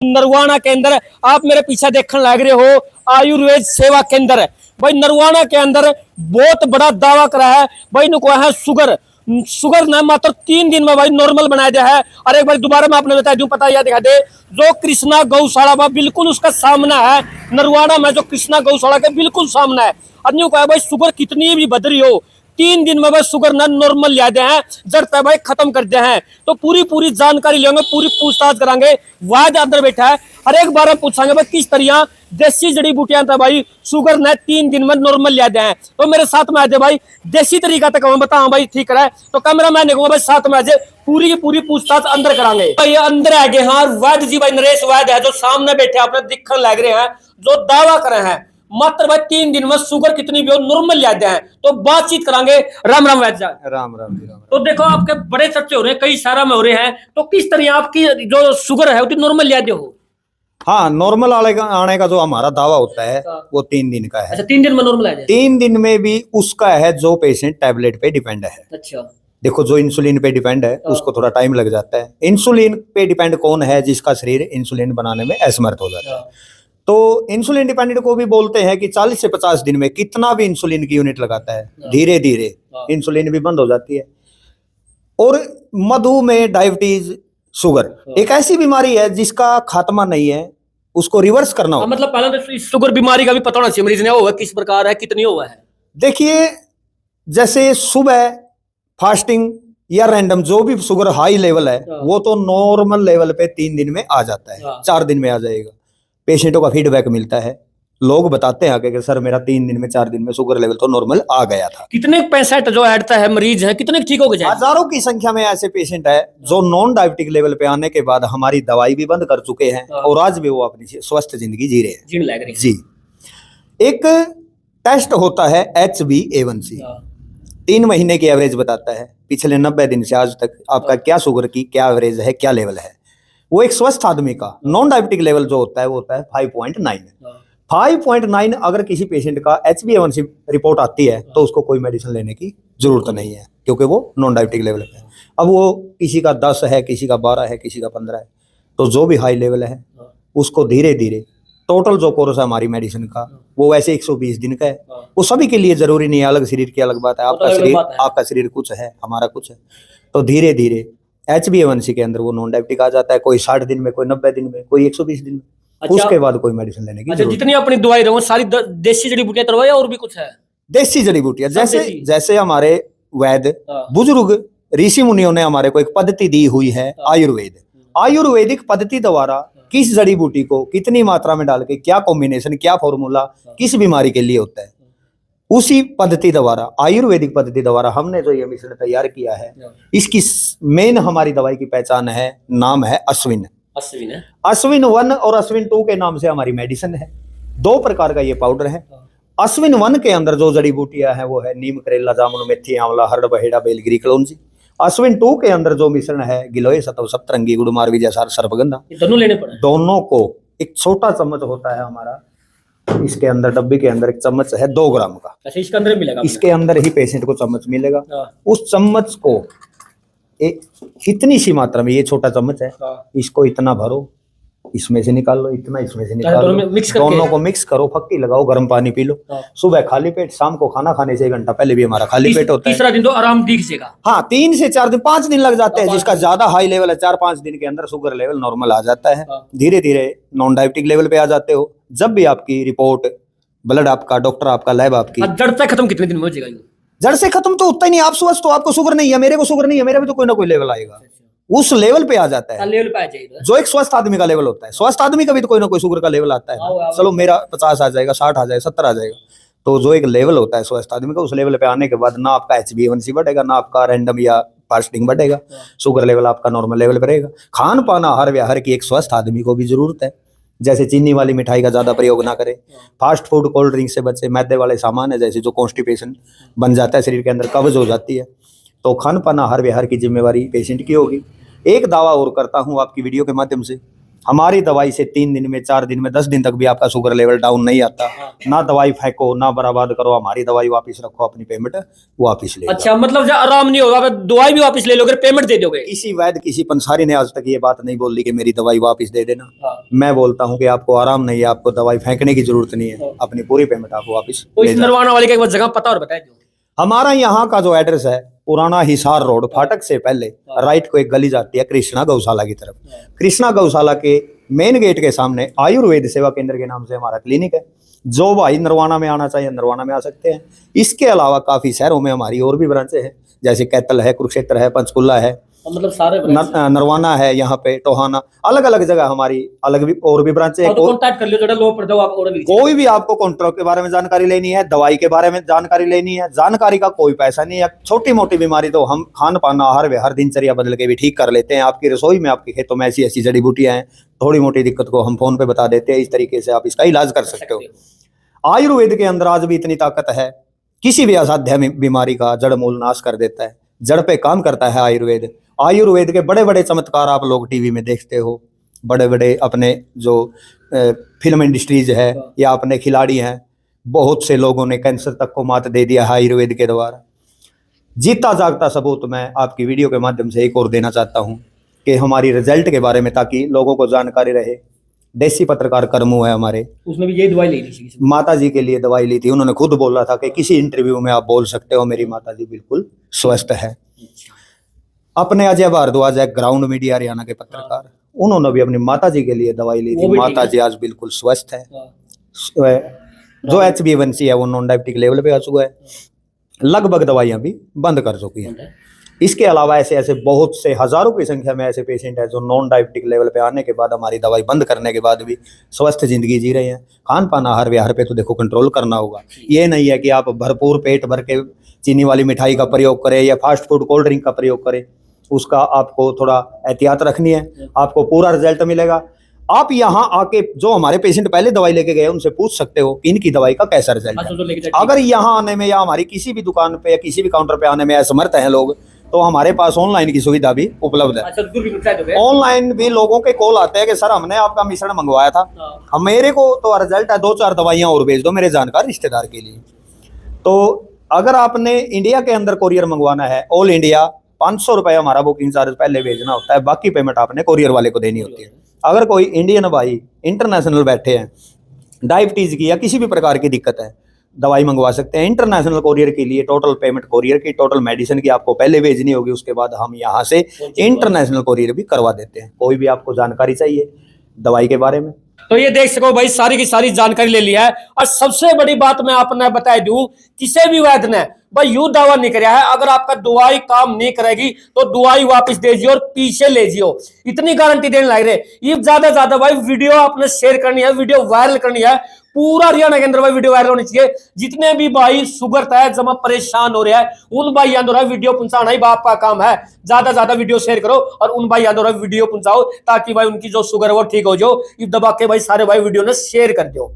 नरवाना के अंदर आप मेरे पीछे देखने लग रहे हो आयुर्वेद सेवा केंद्र है भाई। नरवाना के अंदर बहुत बड़ा दावा करा है भाई, इनको है शुगर शुगर ना मात्र 3 दिन में भाई नॉर्मल बनाया दिया है। और एक बार दोबारा मैं आपने बता दूं, पता या दिखा दे, जो कृष्णा गौशाला में बिल्कुल उसका सामना है, नरवाना में जो कृष्णा गौशाला के बिल्कुल सामना है। आदमी को भाई शुगर कितनी भी बदरी हो, 3 दिन में भाई शुगर ना नॉर्मल ले आते हैं, जड़ पे भाई खत्म कर दिया है। तो पूरी जानकारी लेंगे, पूरी पूछताछ करांगे। वाद अंदर बैठा है, हर एक बार हम पूछांगे भाई किस तरह देसी जड़ी बूटियां था भाई शुगर ने 3 दिन में नॉर्मल ले आते हैं। तो मेरे साथ में आ जाए भाई, देसी तरीका तक मैं बताऊं भाई ठीक है। तो कैमरा मैन ने भाई साथ में आ जाए, पूरी की पूरी पूछताछ अंदर करांगे भाई। अंदर आ गए हाँ वैद्य जी भाई, नरेश वैद्य है जो सामने बैठे आपने दिखने लग रहे हैं, जो दावा करे हैं मात्र भाई 3 दिन में शुगर कितनी भी हो नॉर्मल ले आते हैं। तो बातचीत करांगे। राम राम वैद्य साहब। राम राम जी राम। तो देखो आपके बड़े चर्चे हो रहे हैं, कई सारा में हो रहे हैं, तो किस तरह आपकी जो शुगर है उतनी नॉर्मल ले आते हो? हाँ, नॉर्मल आने का जो हमारा दावा होता है वो 3 दिन का है। अच्छा 3 दिन में नॉर्मल आ जाए? 3 दिन में भी उसका है जो पेशेंट टैबलेट पे डिपेंड है। अच्छा देखो, जो इंसुलिन पे डिपेंड है उसको थोड़ा टाइम लग जाता है। इंसुलिन पे डिपेंड कौन है? जिसका शरीर इंसुलिन बनाने में असमर्थ हो जाता है। तो इंसुलिन डिपेंडेंट को भी बोलते हैं कि 40 से 50 दिन में कितना भी इंसुलिन की यूनिट लगाता है, धीरे धीरे इंसुलिन भी बंद हो जाती है। और मधुमेह, डायबिटीज, शुगर एक ऐसी बीमारी है जिसका खात्मा नहीं है, उसको रिवर्स करना होगा। मतलब पहले तो इस शुगर बीमारी का भी पता होना चाहिए मरीज ने, होगा किस प्रकार है, कितनी हुआ है। देखिए, जैसे सुबह फास्टिंग या रैंडम जो भी शुगर हाई लेवल है वो तो नॉर्मल लेवल पे 3 दिन में आ जाता है, 4 दिन में आ जाएगा। पेशेंटों का फीडबैक मिलता है, लोग बताते हैं आगे कि सर मेरा 3 दिन में 4 दिन में शुगर लेवल तो नॉर्मल आ गया था। कितने पेशेंट जो हटता है मरीज है, कितने ठीक हो गए? हजारों की संख्या में ऐसे पेशेंट है जो नॉन डायबिटिक लेवल पे आने के बाद हमारी दवाई भी बंद कर चुके हैं और आज भी वो अपनी स्वस्थ जिंदगी जी रहे हैं जी। एक टेस्ट होता है HbA1c, 3 महीने की एवरेज बताता है पिछले 90 दिन से आज तक आपका क्या शुगर की क्या एवरेज है, क्या लेवल है। वो एक स्वस्थ आदमी का नॉन डायबिटिक लेवल जो होता है वो होता है 5.9। 5.9 अगर किसी पेशेंट का HbA1c रिपोर्ट आती है तो उसको कोई मेडिसिन लेने की जरूरत नहीं है, क्योंकि वो नॉन डायबिटिक लेवल है। अब वो किसी का 10 है, किसी का 12 है, किसी का 15 है, तो जो भी हाई लेवल है उसको धीरे धीरे टोटल जो कोर्स है हमारी मेडिसिन का वो वैसे 120 दिन का है। वो सभी के लिए जरूरी नहीं है, अलग शरीर की अलग बात है। आपका शरीर कुछ है, हमारा कुछ है, तो धीरे धीरे HbA1c के अंदर वो नॉन डायबिटिक आ जाता है। कोई 60 दिन में, कोई 90 दिन में, कोई 120 दिन में। अच्छा, उसके बाद कोई मेडिसिन लेने की जरूरत। जितनी अपनी दवाई रहो सारी देसी जड़ी बूटियां करवाई और भी कुछ है? देसी जड़ी बूटियां जैसे हमारे वैद्य बुजुर्ग ऋषि मुनियों ने हमारे को एक पद्धति दी हुई है आयुर्वेद। आयुर्वेदिक पद्धति द्वारा किस जड़ी बूटी को कितनी मात्रा में डाल के क्या कॉम्बिनेशन, क्या फॉर्मूला किस बीमारी के लिए होता है, उसी पद्धति द्वारा, आयुर्वेदिक पद्धति द्वारा हमने जो ये मिश्रण तैयार किया है, इसकी मेन हमारी दवाई की पहचान है, नाम है अश्विन। अश्विन 1 और अश्विन 2 के नाम से हमारी मेडिसिन है। 2 प्रकार का ये पाउडर है। अश्विन 1 के अंदर जो जड़ी बूटियां हैं वो है नीम, करेला, जामुन, मेथी, आंवला, हरड़, बहेड़ा, बेलगिरी, कलौंजी। अश्विन 2 के अंदर जो मिश्रण है गिलोय, सतव, सप्तरंगी, गुड़मार, विजयसार, सर्पगंधा, दोनों लेने पड़े। दोनों को एक छोटा चम्मच होता है हमारा, इसके अंदर डब्बे के अंदर एक चम्मच है 2 ग्राम का। अच्छा, इसके अंदर मिलेगा? इसके अंदर ही पेशेंट को चम्मच मिलेगा। उस चम्मच को एक इतनी सी मात्रा में, ये छोटा चम्मच है, इसको इतना भरो, इसमें से निकाल लो, इतना इसमें से निकाल लो, दोनों को मिक्स करो, फक्की लगाओ, गर्म पानी पी लो। सुबह खाली पेट, शाम को खाना खाने से 1 घंटा पहले भी हमारा खाली पेट होता है। तीसरा दिन तो आराम दिखेगा। हाँ, 3 से 4 दिन, 5 दिन लग जाते हैं। जिसका ज्यादा हाई लेवल है 4-5 दिन के अंदर शुगर लेवल नॉर्मल आ जाता है। धीरे धीरे नॉन डायबिटिक लेवल पे आ जाते हो। जब भी आपकी रिपोर्ट, ब्लड आपका, डॉक्टर आपका, लैब आपकी, जड़ से खत्म कितने दिन में हो जाएगा? जड़ से खत्म तो उतना ही नहीं। आप स्वस्थ, तो आपको शुगर नहीं है, मेरे को शुगर नहीं है, मेरा भी तो कोई ना कोई लेवल आएगा, उस लेवल पे आ जाता है, लेवल पे आ जाएगा जो एक स्वस्थ आदमी का लेवल होता है। स्वस्थ आदमी का भी तो कोई ना कोई शुगर का लेवल आता है। चलो मेरा 50 आ जाएगा, 60 आ जाएगा, 70 आ जाएगा, तो जो एक लेवल होता है स्वस्थ आदमी का, उस लेवल पे आने के बाद ना आपका HbA1c बढ़ेगा, ना आपका रैंडम या फास्टिंग बढ़ेगा, शुगर लेवल आपका नॉर्मल लेवल पे रहेगा। खान पान, आहार व्यवहार की एक स्वस्थ आदमी को भी जरूरत है। जैसे चीनी वाली मिठाई का ज्यादा प्रयोग ना करें, फास्ट फूड, कोल्ड ड्रिंक से बचे, मैदे वाले सामान है जैसे जो कॉन्स्टिपेशन बन जाता है, शरीर के अंदर कब्ज हो जाती है, तो खान पान, आहार व्यवहार की जिम्मेवारी पेशेंट की होगी। एक दावा और करता हूं आपकी वीडियो के माध्यम से हमारी दवाई से 3 दिन में, 4 दिन में, 10 दिन तक भी आपका शुगर लेवल डाउन नहीं आता। ना दवाई फेंको, ना बर्बाद करो, हमारी दवाई वापस रखो, अपनी पेमेंट वापस ले। अच्छा, मतलब जब आराम नहीं होगा दवाई भी वापस ले लोगे, पेमेंट दे दोगे? किसी वैद्य, किसी पंसारी ने आज तक ये बात नहीं बोली कि मेरी दवाई वापस दे देना। मैं बोलता हूँ कि आपको आराम नहीं है, आपको दवाई फेंकने की जरूरत नहीं है, अपनी पूरी पेमेंट आप वापस। तो इस नरवाना वाले का एक बार जगह पता और बताए दो। हमारा यहाँ का जो एड्रेस है, पुराना हिसार रोड, फाटक से पहले राइट को एक गली जाती है कृष्णा गौशाला की तरफ। कृष्णा गौशाला के मेन गेट के सामने आयुर्वेद सेवा केंद्र के नाम से हमारा क्लिनिक है। जो भाई नरवाना में आना चाहिए नरवाना में आ सकते हैं। इसके अलावा काफी शहरों में हमारी और भी ब्रांचें हैं, जैसे कैथल है, कुरुक्षेत्र है, पंचकुला है, मतलब सारे नरवाना है, यहाँ पे टोहाना, अलग अलग जगह हमारी अलग भी और भी ब्रांचें हैं। कांटेक्ट कर लियो, लो पड़ जाओ आप। कोई भी आपको कॉन्ट्रैक्ट के बारे में जानकारी लेनी है, दवाई के बारे में जानकारी लेनी है, जानकारी का कोई पैसा नहीं है। छोटी मोटी बीमारी तो हम खान पान आहार विहार दिनचर्या बदल के भी ठीक कर लेते हैं। आपकी रसोई में, आपके खेतों में ऐसी ऐसी जड़ी बूटियां हैं, थोड़ी मोटी दिक्कत को हम फोन पे बता देते हैं, इस तरीके से आप इसका इलाज कर सकते हो। आयुर्वेद के अंदर आज भी इतनी ताकत है, किसी भी असाध्य बीमारी का जड़ मूल नाश कर देता है, जड़ पे काम करता है आयुर्वेद। आयुर्वेद के बड़े बड़े चमत्कार आप लोग टीवी में देखते हो, बड़े बड़े अपने जो फिल्म इंडस्ट्रीज है या अपने खिलाड़ी हैं, बहुत से लोगों ने कैंसर तक को मात दे दिया है आयुर्वेद के द्वारा। जीता जागता सबूत मैं आपकी वीडियो के माध्यम से एक और देना चाहता हूं कि हमारी रिजल्ट के बारे में, ताकि लोगों को जानकारी रहे। देसी पत्रकार करमू है हमारे, उसने भी ये दवाई ली थी, माता जी के लिए दवाई ली थी। उन्होंने खुद बोला था कि किसी इंटरव्यू में आप बोल सकते हो मेरी माता जी बिल्कुल स्वस्थ है। अपने अजय भारद्वाज है, ग्राउंड मीडिया हरियाणा के पत्रकार, उन्होंने भी अपनी माता जी के लिए दवाई ली थी, माता जी आज बिल्कुल स्वस्थ है। जो HbA1c है वो नॉन डायबिटिक लेवल पे आ चुका है, लगभग दवाइयां भी बंद कर चुकी हैं। इसके अलावा ऐसे ऐसे बहुत से हजारों की संख्या में ऐसे पेशेंट हैं जो नॉन डायबिटिक लेवल पे आने के बाद, हमारी दवाई बंद करने के बाद भी स्वस्थ जिंदगी जी रहे हैं। खान पान आहार विहार पे तो देखो कंट्रोल करना होगा। ये नहीं है कि आप भरपूर पेट भर के चीनी वाली मिठाई का प्रयोग करें या फास्ट फूड कोल्ड ड्रिंक का प्रयोग करें, उसका आपको थोड़ा एहतियात रखनी है, आपको पूरा रिजल्ट मिलेगा। आप यहाँ आके जो हमारे पेशेंट पहले दवाई लेके गए उनसे पूछ सकते हो कि इनकी दवाई का कैसा रिजल्ट है। अगर यहाँ आने में या हमारी किसी भी दुकान पे या किसी भी काउंटर पे आने में असमर्थ हैं लोग, तो हमारे पास ऑनलाइन की सुविधा भी उपलब्ध है। ऑनलाइन भी लोगों के कॉल आते हैं कि सर हमने आपका मिश्रण मंगवाया था, हम मेरे को तो रिजल्ट है, 2-4 दवाइयाँ और भेज दो मेरे जानकार रिश्तेदार के लिए। तो अगर आपने इंडिया के अंदर कोरियर मंगवाना है, ऑल इंडिया 500 रुपये हमारा बुकिंग चार्ज पहले भेजना होता है, बाकी पेमेंट आपने कोरियर वाले को देनी होती है। अगर कोई इंडियन भाई इंटरनेशनल बैठे हैं, डायबिटीज की या किसी भी प्रकार की दिक्कत है, दवाई मंगवा सकते हैं। इंटरनेशनल कोरियर के लिए टोटल पेमेंट कोरियर की, टोटल मेडिसिन की आपको पहले भेजनी होगी, उसके बाद हम यहाँ से इंटरनेशनल कोरियर भी करवा देते हैं। कोई भी आपको जानकारी चाहिए दवाई के बारे में, तो ये देख सको भाई, सारी की सारी जानकारी ले लिया है। और सबसे बड़ी बात मैं आपने बता दूं, किसी भी वैद्य ने भाई यू दावा नहीं कराया है अगर आपका दवाई काम नहीं करेगी तो दवाई वापस दे जियो और पीछे ले जियो, इतनी गारंटी देने लग रहे। ये ज्यादा भाई वीडियो आपने शेयर करनी है, वीडियो वायरल करनी है, पूरा हरियाणा के अंदर भाई वीडियो वायरल होनी चाहिए। जितने भी भाई शुगर तय जमा परेशान हो रहे हैं उन भाई द्वारा वीडियो पहुंचाना ही बाप का काम है। ज्यादा वीडियो शेयर करो और उन भाई द्वारा वीडियो पहुंचाओ, ताकि भाई उनकी जो शुगर है वो ठीक हो जाओ। ये दबा के भाई सारे भाई वीडियो ने शेयर कर दो।